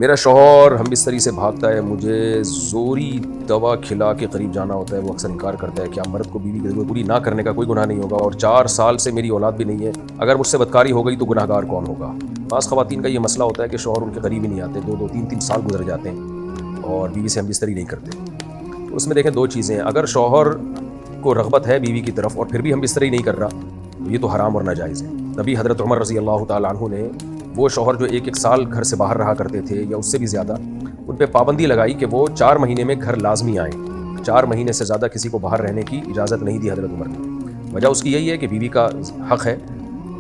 میرا شوہر ہم بستری سے بھاگتا ہے، مجھے زوری دوا کھلا کے قریب جانا ہوتا ہے۔ وہ اکثر انکار کرتا ہے کہ مرد کو بیوی کی ضرورت پوری نہ کرنے کا کوئی گناہ نہیں ہوگا، اور 4 سال سے میری اولاد بھی نہیں ہے۔ اگر مجھ سے بدکاری ہو گئی تو گناہ گار کون ہوگا؟ بعض خواتین کا یہ مسئلہ ہوتا ہے کہ شوہر ان کے قریب ہی نہیں آتے، 2 3 سال گزر جاتے ہیں اور بیوی سے ہم بستری نہیں کرتے۔ تو اس میں دیکھیں 2 چیزیں ہیں۔ اگر شوہر کو رغبت ہے بیوی کی طرف اور پھر بھی ہم بستری نہیں کر رہا تو یہ تو حرام اور ناجائز ہے۔ نبی حضرت عمر رضی اللہ تعالیٰ عنہ نے وہ شوہر جو 1 سال گھر سے باہر رہا کرتے تھے یا اس سے بھی زیادہ، ان پہ پابندی لگائی کہ وہ 4 مہینے میں گھر لازمی آئیں۔ 4 مہینے سے زیادہ کسی کو باہر رہنے کی اجازت نہیں دی حضرت عمر نے۔ وجہ اس کی یہی ہے کہ بیوی کا حق ہے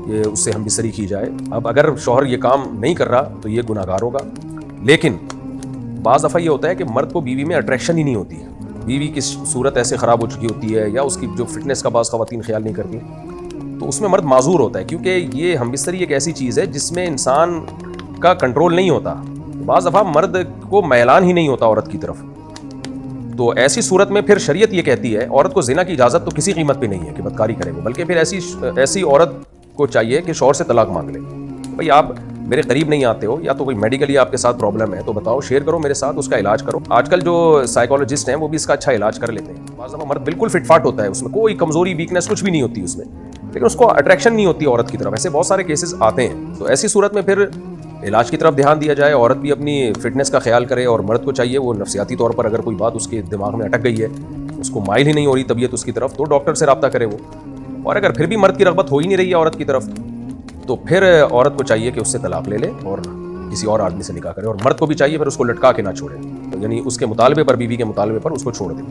کہ اس سے ہم بستری کی جائے۔ اب اگر شوہر یہ کام نہیں کر رہا تو یہ گناہ گار ہوگا۔ لیکن بعض دفعہ یہ ہوتا ہے کہ مرد کو بیوی میں اٹریکشن ہی نہیں ہوتی، بیوی کی صورت ایسے خراب ہو چکی ہوتی ہے یا اس کی جو فٹنس کا بعض خواتین خیال نہیں کرتی، تو اس میں مرد معذور ہوتا ہے، کیونکہ یہ ہم بستری ایک ایسی چیز ہے جس میں انسان کا کنٹرول نہیں ہوتا۔ بعض دفعہ مرد کو میلان ہی نہیں ہوتا عورت کی طرف، تو ایسی صورت میں پھر شریعت یہ کہتی ہے عورت کو زنا کی اجازت تو کسی قیمت پہ نہیں ہے کہ بدکاری کرے وہ، بلکہ پھر ایسی عورت کو چاہیے کہ شوہر سے طلاق مانگ لے۔ بھئی آپ میرے قریب نہیں آتے ہو یا تو کوئی میڈیکلی آپ کے ساتھ پرابلم ہے تو بتاؤ، شیئر کرو میرے ساتھ، اس کا علاج کرو۔ آج کل جو سائیکالوجسٹ ہیں وہ بھی اس کا اچھا علاج کر لیتے ہیں۔ بعض دفعہ مرد بالکل فٹ فاٹ ہوتا ہے، اس میں کوئی کمزوری ویکنس کچھ بھی نہیں ہوتی اس میں، لیکن اس کو اٹریکشن نہیں ہوتی عورت کی طرف۔ ایسے بہت سارے کیسز آتے ہیں، تو ایسی صورت میں پھر علاج کی طرف دھیان دیا جائے، عورت بھی اپنی فٹنس کا خیال کرے، اور مرد کو چاہیے وہ نفسیاتی طور پر اگر کوئی بات اس کے دماغ میں اٹک گئی ہے، اس کو مائل ہی نہیں ہو رہی طبیعت اس کی طرف، تو ڈاکٹر سے رابطہ کرے وہ۔ اور اگر پھر بھی مرد کی رغبت ہو ہی نہیں رہی ہے عورت کی طرف، تو پھر عورت کو چاہیے کہ اس سے طلاق لے لے اور کسی اور آدمی سے نکاح کرے، اور مرد کو بھی چاہیے پھر اس کو لٹکا کے نہ چھوڑے، یعنی اس کے مطالبے پر، بیوی کے مطالبے پر اس کو چھوڑ دے۔